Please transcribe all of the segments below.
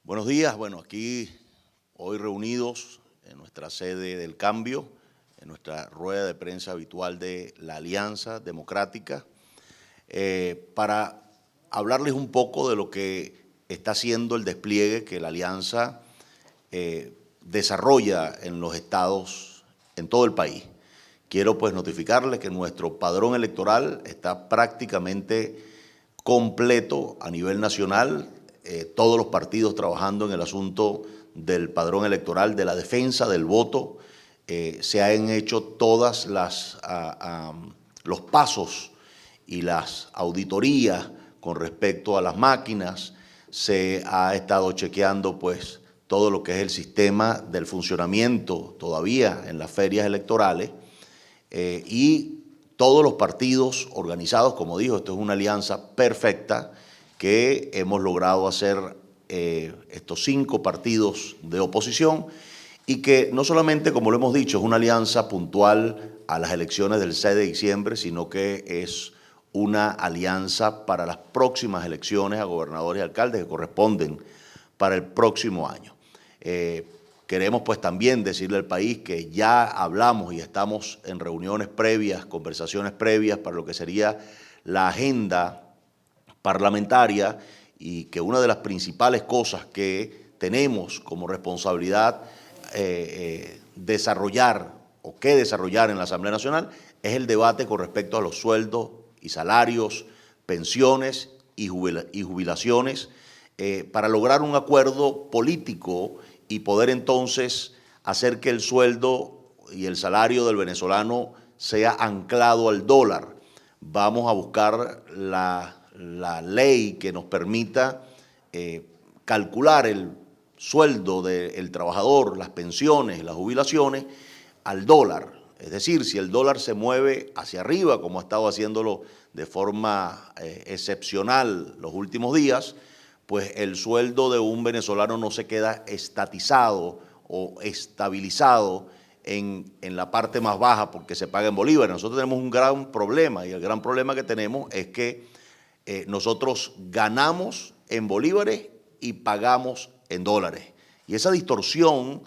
Buenos días, bueno, aquí hoy reunidos en nuestra sede del Cambio, en nuestra rueda de prensa habitual de la Alianza Democrática, para hablarles un poco de lo que está haciendo el despliegue que la Alianza desarrolla en los estados, en todo el país. Quiero pues notificarles que nuestro padrón electoral está prácticamente completo a nivel nacional, todos los partidos trabajando en el asunto del padrón electoral, de la defensa del voto. Se han hecho todas los pasos y las auditorías con respecto a las máquinas. Se ha estado chequeando pues todo lo que es el sistema del funcionamiento todavía en las ferias electorales, y todos los partidos organizados, como dijo, esto es una alianza perfecta que hemos logrado hacer estos 5 partidos de oposición y que no solamente, como lo hemos dicho, es una alianza puntual a las elecciones del 6 de diciembre, sino que es una alianza para las próximas elecciones a gobernadores y alcaldes que corresponden para el próximo año. Queremos pues también decirle al país que ya hablamos y estamos en reuniones previas, conversaciones previas para lo que sería la agenda parlamentaria y que una de las principales cosas que tenemos como responsabilidad desarrollar o que desarrollar en la Asamblea Nacional es el debate con respecto a los sueldos y salarios, pensiones y jubilaciones, para lograr un acuerdo político y poder entonces hacer que el sueldo y el salario del venezolano sea anclado al dólar. Vamos a buscar la ley que nos permita calcular el sueldo del trabajador, las pensiones, las jubilaciones, al dólar. Es decir, si el dólar se mueve hacia arriba, como ha estado haciéndolo de forma excepcional los últimos días, pues el sueldo de un venezolano no se queda estatizado o estabilizado en la parte más baja porque se paga en bolívares. Nosotros tenemos un gran problema y el gran problema que tenemos es que nosotros ganamos en bolívares y pagamos en dólares. Y esa distorsión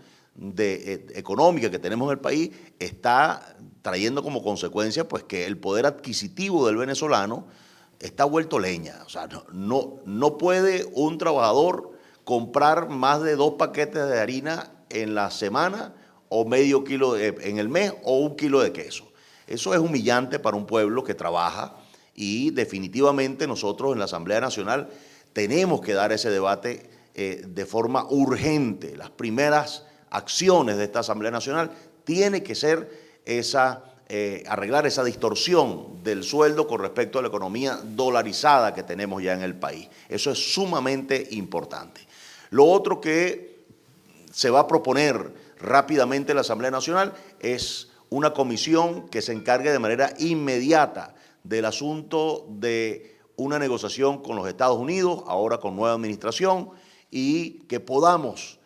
económica que tenemos en el país está trayendo como consecuencia pues, que el poder adquisitivo del venezolano está vuelto leña. O sea, no puede un trabajador comprar más de 2 paquetes de harina en la semana o medio kilo en el mes o 1 kilo de queso. Eso es humillante para un pueblo que trabaja y definitivamente nosotros en la Asamblea Nacional tenemos que dar ese debate de forma urgente. Las primeras acciones de esta Asamblea Nacional tiene que ser arreglar esa distorsión del sueldo con respecto a la economía dolarizada que tenemos ya en el país. Eso es sumamente importante. Lo otro que se va a proponer rápidamente en la Asamblea Nacional es una comisión que se encargue de manera inmediata del asunto de una negociación con los Estados Unidos, ahora con nueva administración, y que podamos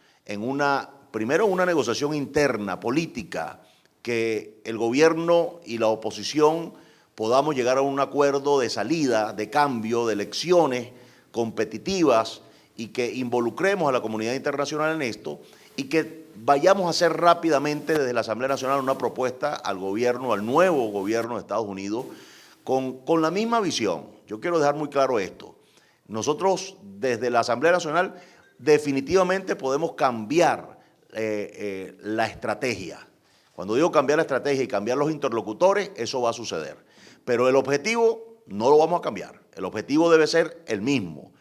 primero una negociación interna, política, que el gobierno y la oposición podamos llegar a un acuerdo de salida, de cambio, de elecciones competitivas y que involucremos a la comunidad internacional en esto y que vayamos a hacer rápidamente desde la Asamblea Nacional una propuesta al gobierno, al nuevo gobierno de Estados Unidos, con la misma visión. Yo quiero dejar muy claro esto. Nosotros desde la Asamblea Nacional definitivamente podemos cambiar la estrategia. Cuando digo cambiar la estrategia y cambiar los interlocutores, eso va a suceder. Pero el objetivo no lo vamos a cambiar. El objetivo debe ser el mismo.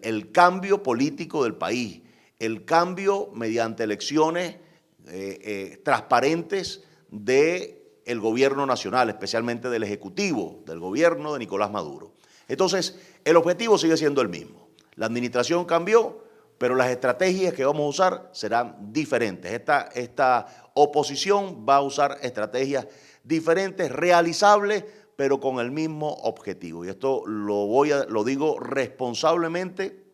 El cambio político del país, el cambio mediante elecciones transparentes del gobierno nacional, especialmente del Ejecutivo, del gobierno de Nicolás Maduro. Entonces, el objetivo sigue siendo el mismo. La administración cambió, pero las estrategias que vamos a usar serán diferentes. Esta oposición va a usar estrategias diferentes, realizables, pero con el mismo objetivo. Y esto lo digo responsablemente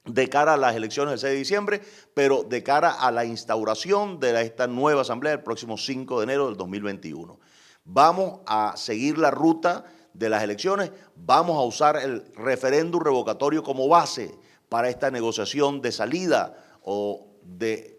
de cara a las elecciones del 6 de diciembre, pero de cara a la instauración de esta nueva asamblea el próximo 5 de enero del 2021. Vamos a seguir la ruta de las elecciones, vamos a usar el referéndum revocatorio como base para esta negociación de salida,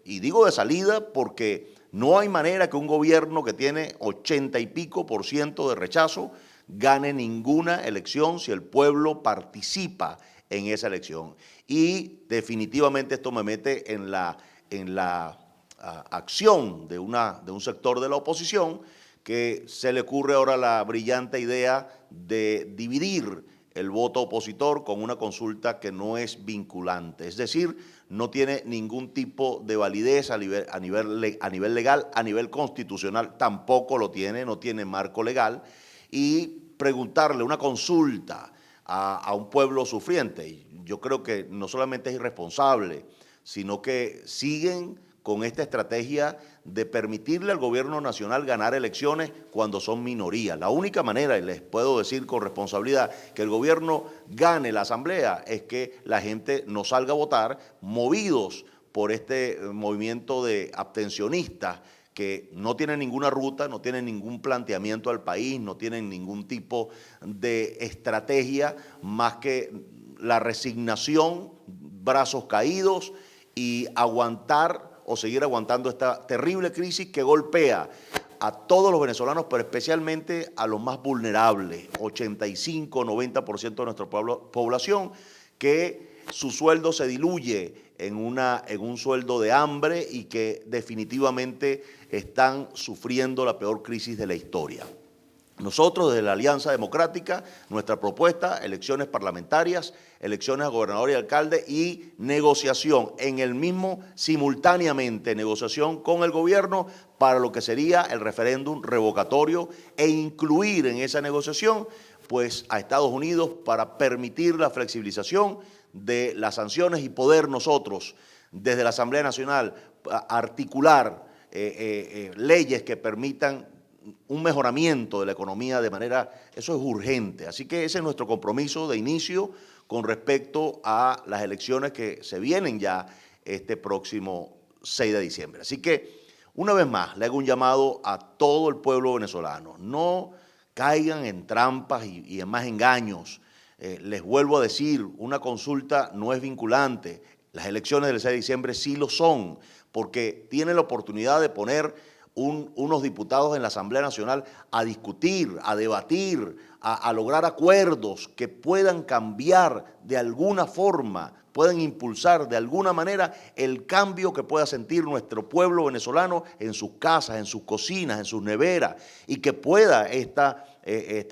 y digo de salida porque no hay manera que un gobierno que tiene 80 y pico % de rechazo gane ninguna elección si el pueblo participa en esa elección. Y definitivamente esto me mete en la acción de un sector de la oposición que se le ocurre ahora la brillante idea de dividir el voto opositor con una consulta que no es vinculante, es decir, no tiene ningún tipo de validez a nivel legal, a nivel constitucional tampoco lo tiene, no tiene marco legal, y preguntarle una consulta a un pueblo sufriente, yo creo que no solamente es irresponsable, sino que siguen con esta estrategia de permitirle al gobierno nacional ganar elecciones cuando son minoría. La única manera, y les puedo decir con responsabilidad, que el gobierno gane la asamblea es que la gente no salga a votar movidos por este movimiento de abstencionistas que no tienen ninguna ruta, no tienen ningún planteamiento al país, no tienen ningún tipo de estrategia más que la resignación, brazos caídos y aguantar o seguir aguantando esta terrible crisis que golpea a todos los venezolanos, pero especialmente a los más vulnerables, 85-90% de nuestra población, que su sueldo se diluye en un sueldo de hambre y que definitivamente están sufriendo la peor crisis de la historia. Nosotros, desde la Alianza Democrática, nuestra propuesta, elecciones parlamentarias, elecciones a gobernador y alcalde y negociación en el mismo, simultáneamente, negociación con el gobierno para lo que sería el referéndum revocatorio e incluir en esa negociación pues, a Estados Unidos para permitir la flexibilización de las sanciones y poder nosotros, desde la Asamblea Nacional, articular leyes que permitan un mejoramiento de la economía de manera, eso es urgente. Así que ese es nuestro compromiso de inicio con respecto a las elecciones que se vienen ya este próximo 6 de diciembre. Así que, una vez más, le hago un llamado a todo el pueblo venezolano. No caigan en trampas y en más engaños. Les vuelvo a decir, una consulta no es vinculante. Las elecciones del 6 de diciembre sí lo son, porque tienen la oportunidad de poner unos diputados en la Asamblea Nacional a discutir, a debatir, a lograr acuerdos que puedan cambiar de alguna forma, puedan impulsar de alguna manera el cambio que pueda sentir nuestro pueblo venezolano en sus casas, en sus cocinas, en sus neveras, y que pueda esta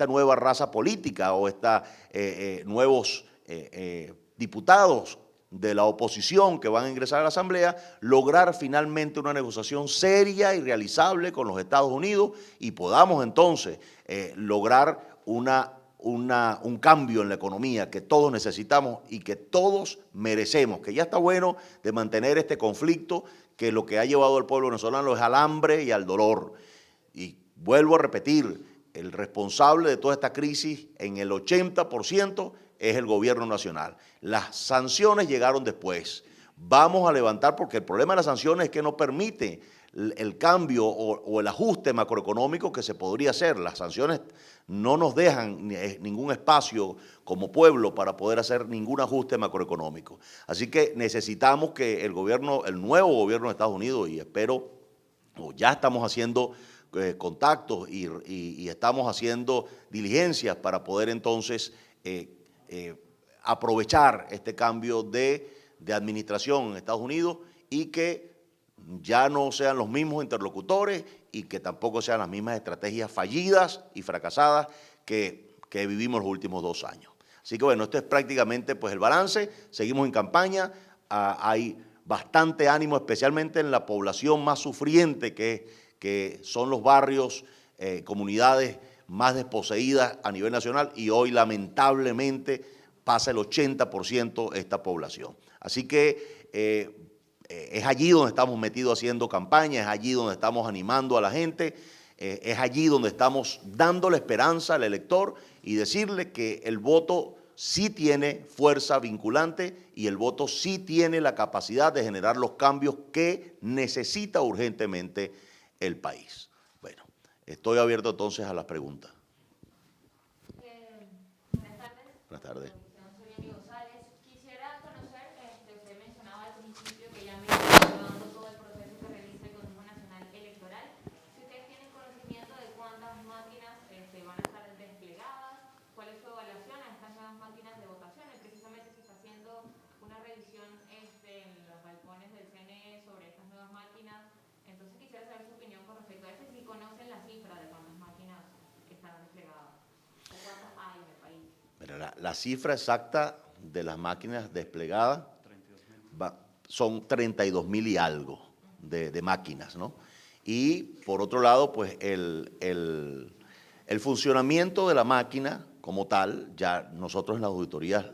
nueva raza política o estos nuevos diputados de la oposición que van a ingresar a la Asamblea, lograr finalmente una negociación seria y realizable con los Estados Unidos y podamos entonces lograr un cambio en la economía que todos necesitamos y que todos merecemos, que ya está bueno de mantener este conflicto que lo que ha llevado al pueblo venezolano es al hambre y al dolor. Y vuelvo a repetir, el responsable de toda esta crisis en el 80% es el gobierno nacional. Las sanciones llegaron después. Vamos a levantar, porque el problema de las sanciones es que no permite el cambio o el ajuste macroeconómico que se podría hacer. Las sanciones no nos dejan ningún espacio como pueblo para poder hacer ningún ajuste macroeconómico. Así que necesitamos que el nuevo gobierno de Estados Unidos, y espero, o ya estamos haciendo contactos y estamos haciendo diligencias para poder entonces aprovechar este cambio de administración en Estados Unidos y que ya no sean los mismos interlocutores y que tampoco sean las mismas estrategias fallidas y fracasadas que vivimos los últimos 2 años. Así que bueno, esto es prácticamente pues el balance, seguimos en campaña, hay bastante ánimo, especialmente en la población más sufriente que son los barrios, comunidades más desposeídas a nivel nacional y hoy lamentablemente pasa el 80% esta población. Así que es allí donde estamos metidos haciendo campaña, es allí donde estamos animando a la gente, es allí donde estamos dándole esperanza al elector y decirle que el voto sí tiene fuerza vinculante y el voto sí tiene la capacidad de generar los cambios que necesita urgentemente el país. Bueno, estoy abierto entonces a las preguntas. Buenas tardes. Buenas tardes. Soy González. Quisiera conocer discusión en los balcones del CNE sobre estas nuevas máquinas. Entonces quisiera saber su opinión con respecto a eso y si conocen la cifra de cuántas máquinas están desplegadas o cuántas hay en el país. Mira, la cifra exacta de las máquinas desplegadas son 32.000 y algo de máquinas, ¿no? Y por otro lado, pues el funcionamiento de la máquina como tal, ya nosotros en las auditorías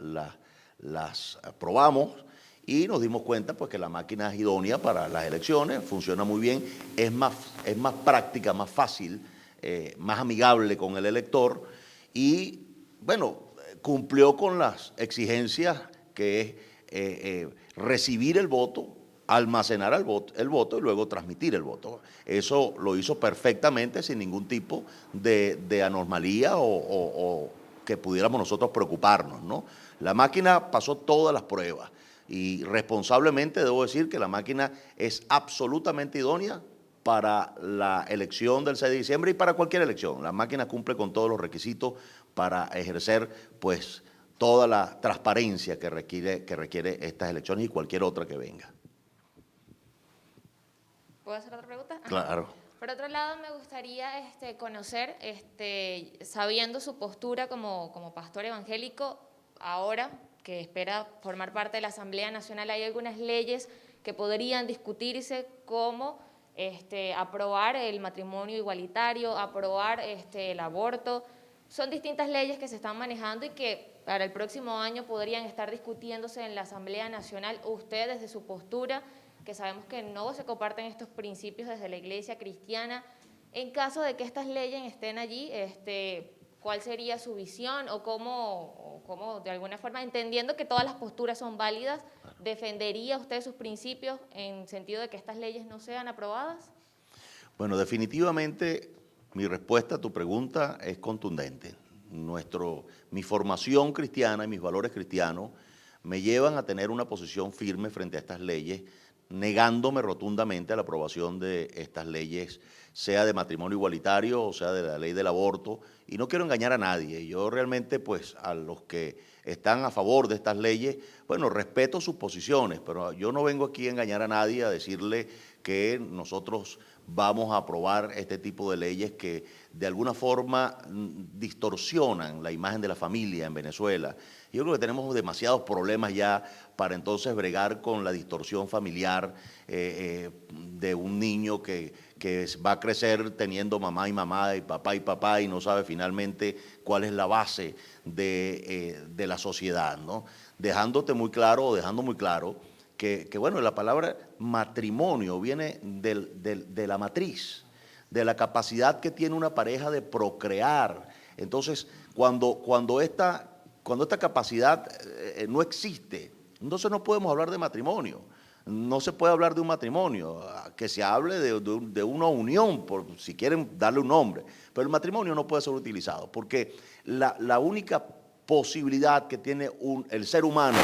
las probamos y nos dimos cuenta pues que la máquina es idónea para las elecciones, funciona muy bien, es más práctica, más fácil, más amigable con el elector y, bueno, cumplió con las exigencias que es recibir el voto, almacenar el voto y luego transmitir el voto. Eso lo hizo perfectamente sin ningún tipo de anormalía o que pudiéramos nosotros preocuparnos, ¿no? La máquina pasó todas las pruebas y responsablemente debo decir que la máquina es absolutamente idónea para la elección del 6 de diciembre y para cualquier elección. La máquina cumple con todos los requisitos para ejercer, pues, toda la transparencia que requiere estas elecciones y cualquier otra que venga. ¿Puedo hacer otra pregunta? Claro. Por otro lado, me gustaría conocer, sabiendo su postura como pastor evangélico, ahora que espera formar parte de la Asamblea Nacional, ¿hay algunas leyes que podrían discutirse como aprobar el matrimonio igualitario, aprobar el aborto? Son distintas leyes que se están manejando y que para el próximo año podrían estar discutiéndose en la Asamblea Nacional. Usted, desde su postura, que sabemos que no se comparten estos principios desde la Iglesia cristiana, en caso de que estas leyes estén allí, ¿cuál sería su visión o cómo, de alguna forma, entendiendo que todas las posturas son válidas, defendería usted sus principios en sentido de que estas leyes no sean aprobadas? Bueno, definitivamente mi respuesta a tu pregunta es contundente. Mi formación cristiana y mis valores cristianos me llevan a tener una posición firme frente a estas leyes, negándome rotundamente a la aprobación de estas leyes, sea de matrimonio igualitario o sea de la ley del aborto, y no quiero engañar a nadie. Yo realmente, pues, a los que están a favor de estas leyes, bueno, respeto sus posiciones, pero yo no vengo aquí a engañar a nadie, a decirle que nosotros vamos a aprobar este tipo de leyes que de alguna forma distorsionan la imagen de la familia en Venezuela. Yo creo que tenemos demasiados problemas ya para entonces bregar con la distorsión familiar de un niño que va a crecer teniendo mamá y papá y no sabe finalmente cuál es la base de la sociedad, ¿no? Dejando muy claro que bueno, la palabra matrimonio viene de la matriz, de la capacidad que tiene una pareja de procrear. Entonces, cuando esta capacidad no existe, entonces no podemos hablar de matrimonio. No se puede hablar de un matrimonio, que se hable de una unión, si quieren darle un nombre, pero el matrimonio no puede ser utilizado, porque la única posibilidad que tiene el ser humano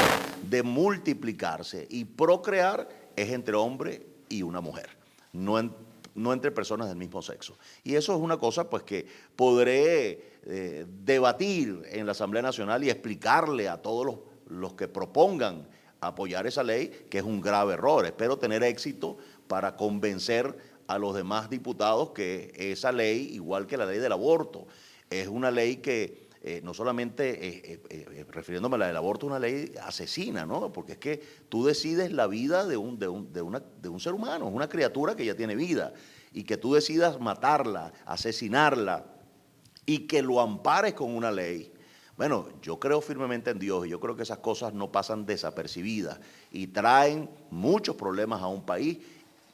de multiplicarse y procrear es entre hombre y una mujer, no entre personas del mismo sexo. Y eso es una cosa pues que podré debatir en la Asamblea Nacional y explicarle a todos los que propongan apoyar esa ley, que es un grave error. Espero tener éxito para convencer a los demás diputados que esa ley, igual que la ley del aborto, es una ley que no solamente, refiriéndome a la del aborto, es una ley asesina, ¿no? Porque es que tú decides la vida de un ser humano, es una criatura que ya tiene vida, y que tú decidas matarla, asesinarla, y que lo ampares con una ley. Bueno, yo creo firmemente en Dios y yo creo que esas cosas no pasan desapercibidas y traen muchos problemas a un país,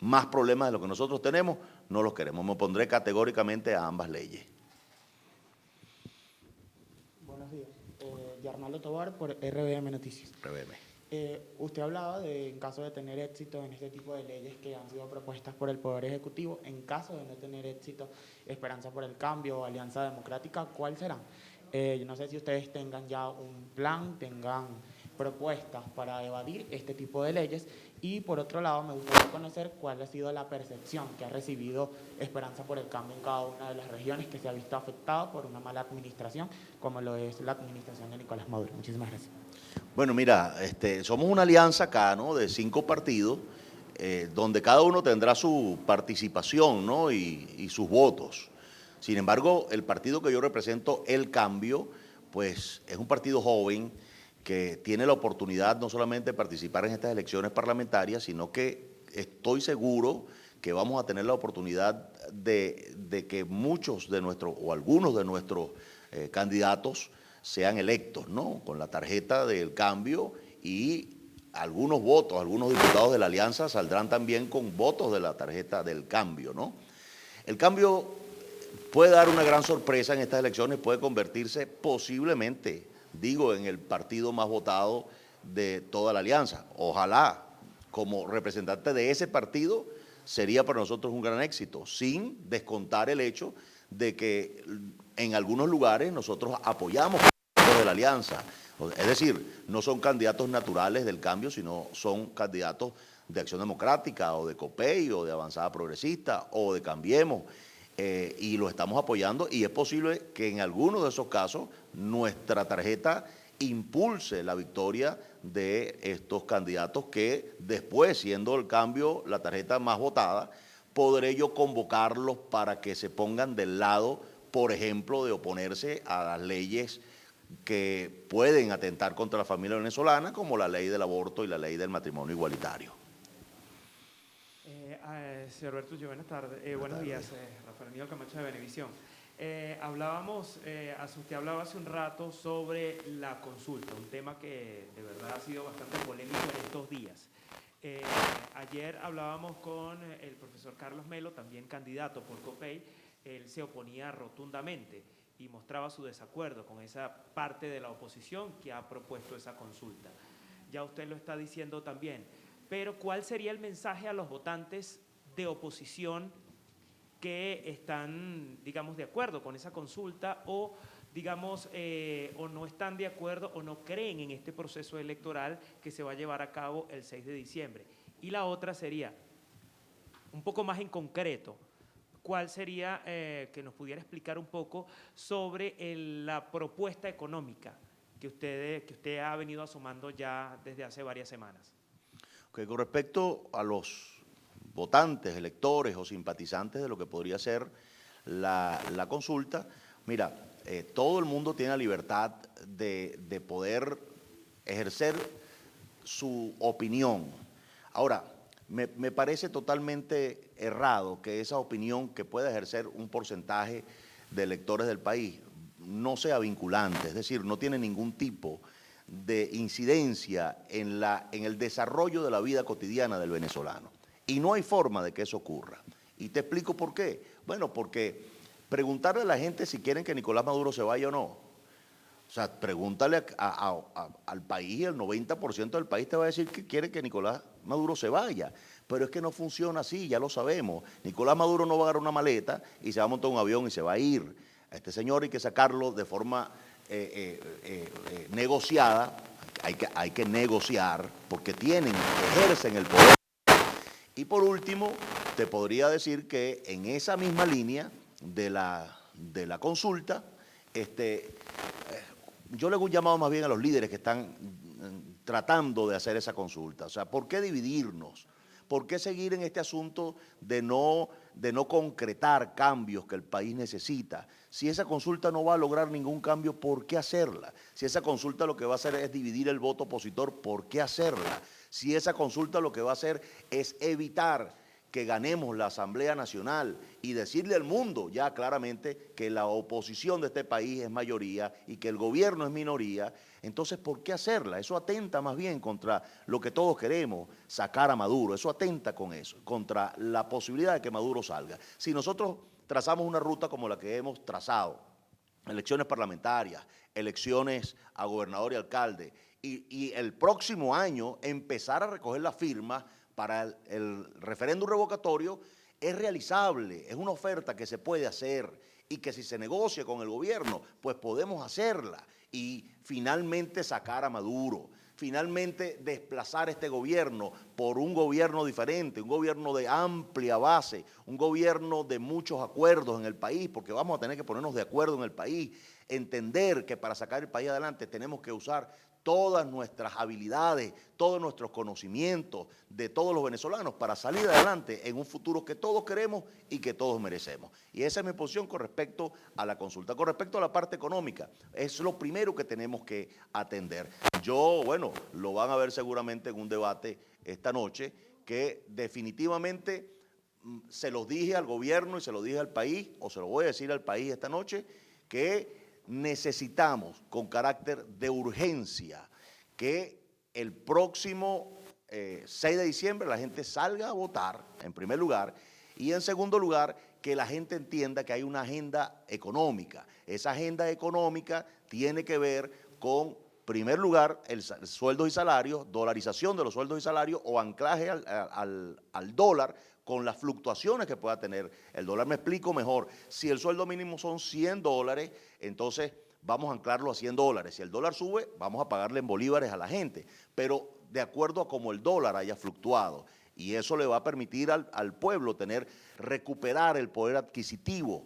más problemas de lo que nosotros tenemos, no los queremos. Me opondré categóricamente a ambas leyes. Buenos días. Yarnaldo Tobar por RBM Noticias. RBM. Usted hablaba de, en caso de tener éxito en este tipo de leyes que han sido propuestas por el Poder Ejecutivo, en caso de no tener éxito, Esperanza por el Cambio o Alianza Democrática, ¿cuál será? Yo no sé si ustedes tengan ya un plan, tengan propuestas para evadir este tipo de leyes. Y por otro lado, me gustaría conocer cuál ha sido la percepción que ha recibido Esperanza por el Cambio en cada una de las regiones que se ha visto afectada por una mala administración, como lo es la administración de Nicolás Maduro. Muchísimas gracias. Bueno, mira, somos una alianza acá, ¿no? De 5 partidos, donde cada uno tendrá su participación, ¿no? Y sus votos. Sin embargo, el partido que yo represento, El Cambio, pues es un partido joven que tiene la oportunidad no solamente de participar en estas elecciones parlamentarias, sino que estoy seguro que vamos a tener la oportunidad de que muchos de nuestros, o algunos de nuestros candidatos sean electos, ¿no? Con la tarjeta del cambio, y algunos votos, algunos diputados de la alianza saldrán también con votos de la tarjeta del cambio, ¿no? El cambio puede dar una gran sorpresa en estas elecciones, puede convertirse posiblemente, digo, en el partido más votado de toda la alianza. Ojalá, como representante de ese partido, sería para nosotros un gran éxito, sin descontar el hecho de que en algunos lugares nosotros apoyamos de la alianza. Es decir, no son candidatos naturales del cambio, sino son candidatos de Acción Democrática o de COPEI o de Avanzada Progresista o de Cambiemos, y lo estamos apoyando, y es posible que en algunos de esos casos nuestra tarjeta impulse la victoria de estos candidatos que después, siendo el cambio la tarjeta más votada, podré yo convocarlos para que se pongan del lado, por ejemplo, de oponerse a las leyes que pueden atentar contra la familia venezolana, como la ley del aborto y la ley del matrimonio igualitario. Señor Bertucci, buenas tardes. Buenos días, Rafael Aníbal Camacho de Venevisión. Usted hablaba hace un rato sobre la consulta, un tema que de verdad ha sido bastante polémico en estos días. Ayer hablábamos con el profesor Carlos Melo, también candidato por COPEI. Él se oponía rotundamente y mostraba su desacuerdo con esa parte de la oposición que ha propuesto esa consulta. Ya usted lo está diciendo también, pero ¿cuál sería el mensaje a los votantes de oposición que están, digamos, de acuerdo con esa consulta o, digamos, o no están de acuerdo o no creen en este proceso electoral que se va a llevar a cabo el 6 de diciembre? Y la otra sería, un poco más en concreto, ¿cuál sería, que nos pudiera explicar un poco sobre la propuesta económica que usted ha venido asomando ya desde hace varias semanas? Okay, con respecto a los votantes, electores o simpatizantes de lo que podría ser la consulta, mira, todo el mundo tiene la libertad de poder ejercer su opinión. Ahora, me parece totalmente errado que esa opinión que pueda ejercer un porcentaje de electores del país no sea vinculante, es decir, no tiene ningún tipo de incidencia en el desarrollo de la vida cotidiana del venezolano. Y no hay forma de que eso ocurra. Y te explico por qué. Bueno, porque preguntarle a la gente si quieren que Nicolás Maduro se vaya o no. O sea, pregúntale al país, y el 90% del país te va a decir que quiere que Nicolás Maduro se vaya. Pero es que no funciona así, ya lo sabemos. Nicolás Maduro no va a agarrar una maleta y se va a montar un avión y se va a ir. A este señor hay que sacarlo de forma negociada, hay que negociar, porque ejercen el poder. Y por último, te podría decir que en esa misma línea de la consulta, yo le he llamado más bien a los líderes que están tratando de hacer esa consulta. O sea, ¿por qué dividirnos? ¿Por qué seguir en este asunto de no concretar cambios que el país necesita? Si esa consulta no va a lograr ningún cambio, ¿por qué hacerla? Si esa consulta lo que va a hacer es dividir el voto opositor, ¿por qué hacerla? Si esa consulta lo que va a hacer es evitar que ganemos la Asamblea Nacional y decirle al mundo ya claramente que la oposición de este país es mayoría y que el gobierno es minoría, entonces ¿por qué hacerla? Eso atenta más bien contra lo que todos queremos, sacar a Maduro, eso atenta con eso, contra la posibilidad de que Maduro salga. Si nosotros trazamos una ruta como la que hemos trazado, elecciones parlamentarias, elecciones a gobernador y alcalde, y el próximo año empezar a recoger las firmas para el referéndum revocatorio, es realizable, es una oferta que se puede hacer y que si se negocia con el gobierno, pues podemos hacerla y finalmente sacar a Maduro, finalmente desplazar este gobierno por un gobierno diferente, un gobierno de amplia base, un gobierno de muchos acuerdos en el país, porque vamos a tener que ponernos de acuerdo en el país, entender que para sacar el país adelante tenemos que usar todas nuestras habilidades, todos nuestros conocimientos de todos los venezolanos para salir adelante en un futuro que todos queremos y que todos merecemos. Y esa es mi posición con respecto a la consulta. Con respecto a la parte económica, es lo primero que tenemos que atender. Bueno, lo van a ver seguramente en un debate esta noche, que definitivamente se los dije al gobierno y se lo dije al país, o se lo voy a decir al país esta noche, que necesitamos con carácter de urgencia que el próximo 6 de diciembre la gente salga a votar, en primer lugar, y en segundo lugar, que la gente entienda que hay una agenda económica. Esa agenda económica tiene que ver con, en primer lugar, el sueldos y salarios, dolarización de los sueldos y salarios o anclaje al dólar con las fluctuaciones que pueda tener el dólar. Me explico mejor. Si el sueldo mínimo son $100, entonces vamos a anclarlo a $100. Si el dólar sube, vamos a pagarle en bolívares a la gente, pero de acuerdo a cómo el dólar haya fluctuado. Y eso le va a permitir al pueblo recuperar el poder adquisitivo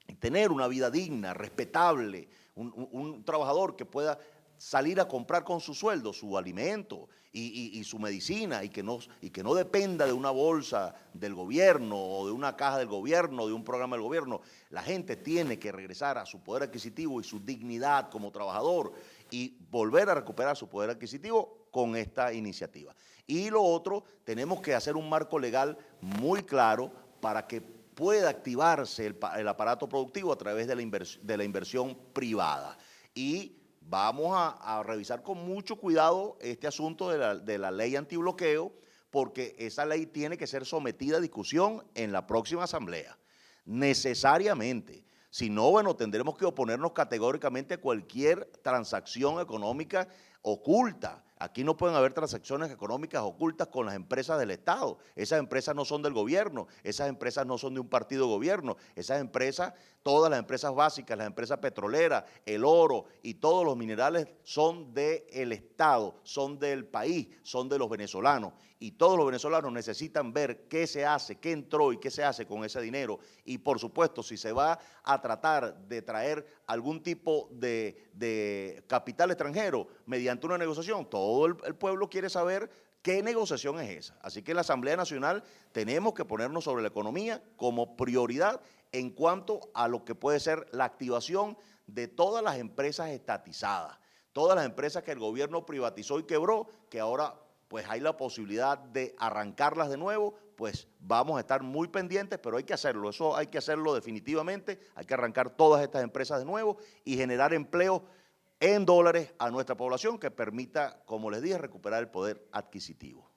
y tener una vida digna, respetable, un trabajador que pueda salir a comprar con su sueldo su alimento y su medicina y que no dependa de una bolsa del gobierno o de una caja del gobierno, de un programa del gobierno. La gente tiene que regresar a su poder adquisitivo y su dignidad como trabajador y volver a recuperar su poder adquisitivo con esta iniciativa. Y lo otro, tenemos que hacer un marco legal muy claro para que pueda activarse el aparato productivo a través de la inversión privada. Y vamos a revisar con mucho cuidado este asunto de la ley antibloqueo, porque esa ley tiene que ser sometida a discusión en la próxima asamblea, necesariamente. Si no, bueno, tendremos que oponernos categóricamente a cualquier transacción económica oculta. Aquí no pueden haber transacciones económicas ocultas con las empresas del Estado. Esas empresas no son del gobierno, esas empresas no son de un partido de gobierno. Esas empresas, todas las empresas básicas, las empresas petroleras, el oro y todos los minerales son del Estado, son del país, son de los venezolanos. Y todos los venezolanos necesitan ver qué se hace, qué entró y qué se hace con ese dinero. Y por supuesto, si se va a tratar de traer algún tipo de capital extranjero mediante una negociación, todo el pueblo quiere saber qué negociación es esa. Así que en la Asamblea Nacional tenemos que ponernos sobre la economía como prioridad en cuanto a lo que puede ser la activación de todas las empresas estatizadas, todas las empresas que el gobierno privatizó y quebró, que ahora pues hay la posibilidad de arrancarlas de nuevo. Pues vamos a estar muy pendientes, pero hay que hacerlo, eso hay que hacerlo definitivamente, hay que arrancar todas estas empresas de nuevo y generar empleo en dólares a nuestra población que permita, como les dije, recuperar el poder adquisitivo.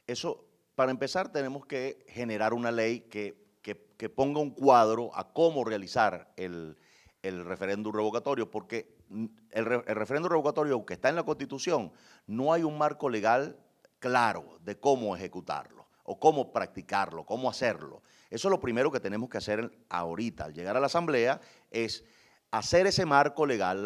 Eso, para empezar, tenemos que generar una ley que ponga un cuadro a cómo realizar el referéndum revocatorio, porque el referéndum revocatorio, aunque está en la Constitución, no hay un marco legal claro de cómo ejecutarlo o cómo practicarlo, cómo hacerlo. Eso es lo primero que tenemos que hacer ahorita, al llegar a la Asamblea, es hacer ese marco legal,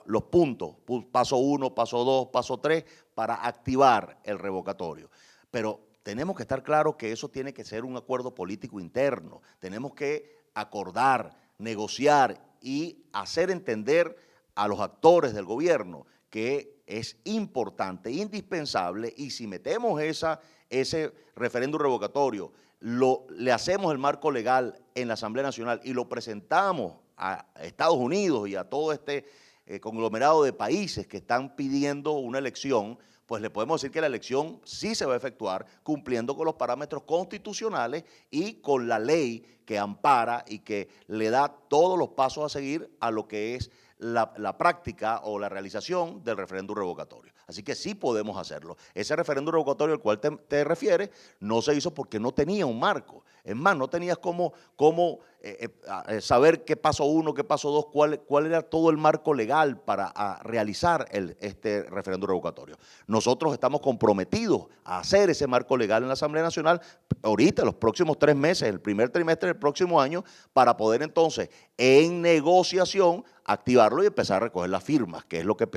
los puntos, paso 1, paso 2, paso 3, para activar el revocatorio. Pero tenemos que estar claros que eso tiene que ser un acuerdo político interno. Tenemos que acordar, negociar y hacer entender a los actores del gobierno que es importante, indispensable, y si metemos ese referéndum revocatorio, le hacemos el marco legal en la Asamblea Nacional y lo presentamos a Estados Unidos y a todo este conglomerado de países que están pidiendo una elección, pues le podemos decir que la elección sí se va a efectuar cumpliendo con los parámetros constitucionales y con la ley que ampara y que le da todos los pasos a seguir a lo que es la práctica o la realización del referéndum revocatorio. Así que sí podemos hacerlo. Ese referéndum revocatorio al cual te refieres no se hizo porque no tenía un marco. Es más, no tenías cómo saber qué paso 1, qué paso 2, cuál era todo el marco legal para realizar este referéndum revocatorio. Nosotros estamos comprometidos a hacer ese marco legal en la Asamblea Nacional ahorita, los próximos 3 meses, el primer trimestre del próximo año, para poder entonces, en negociación, activarlo y empezar a recoger las firmas, que es lo que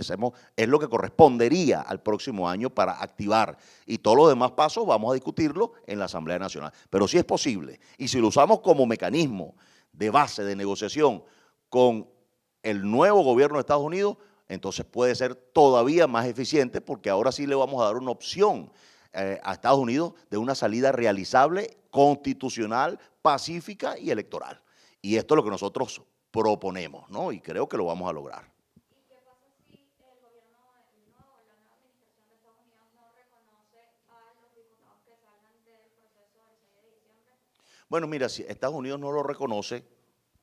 es lo que correspondería al próximo año para activar. Y todos los demás pasos vamos a discutirlo en la Asamblea Nacional. Pero sí es posible. Y si lo usamos como mecanismo de base de negociación con el nuevo gobierno de Estados Unidos, entonces puede ser todavía más eficiente, porque ahora sí le vamos a dar una opción a Estados Unidos de una salida realizable, constitucional, pacífica y electoral. Y esto es lo que nosotros proponemos, ¿no? Y creo que lo vamos a lograr. ¿Y qué pasa si el gobierno nuevo, la nueva administración de Estados Unidos no reconoce a los diputados que salgan del proceso del 6 de diciembre? Bueno, mira, si Estados Unidos no lo reconoce,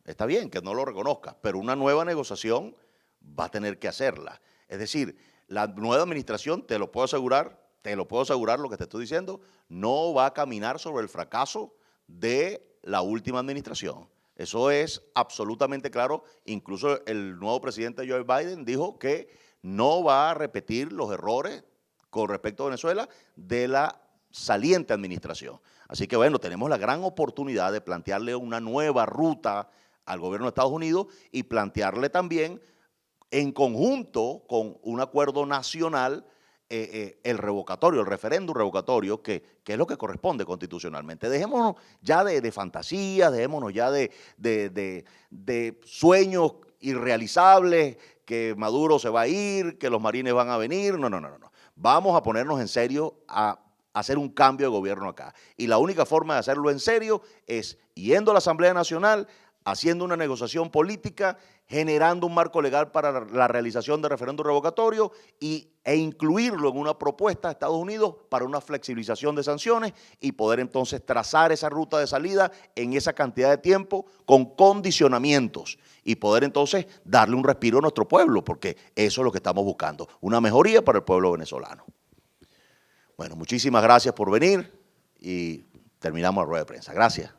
está bien que no lo reconozca, pero una nueva negociación va a tener que hacerla. Es decir, la nueva administración, te lo puedo asegurar lo que te estoy diciendo, no va a caminar sobre el fracaso de la última administración. Eso es absolutamente claro. Incluso el nuevo presidente Joe Biden dijo que no va a repetir los errores con respecto a Venezuela de la saliente administración. Así que bueno, tenemos la gran oportunidad de plantearle una nueva ruta al gobierno de Estados Unidos y plantearle también en conjunto con un acuerdo nacional el revocatorio, el referéndum revocatorio, que es lo que corresponde constitucionalmente. Dejémonos ya de fantasías, dejémonos ya de sueños irrealizables, que Maduro se va a ir, que los marines van a venir. No. Vamos a ponernos en serio a hacer un cambio de gobierno acá. Y la única forma de hacerlo en serio es yendo a la Asamblea Nacional, haciendo una negociación política, generando un marco legal para la realización de referéndum revocatorio e incluirlo en una propuesta de Estados Unidos para una flexibilización de sanciones y poder entonces trazar esa ruta de salida en esa cantidad de tiempo con condicionamientos y poder entonces darle un respiro a nuestro pueblo, porque eso es lo que estamos buscando, una mejoría para el pueblo venezolano. Bueno, muchísimas gracias por venir y terminamos la rueda de prensa. Gracias.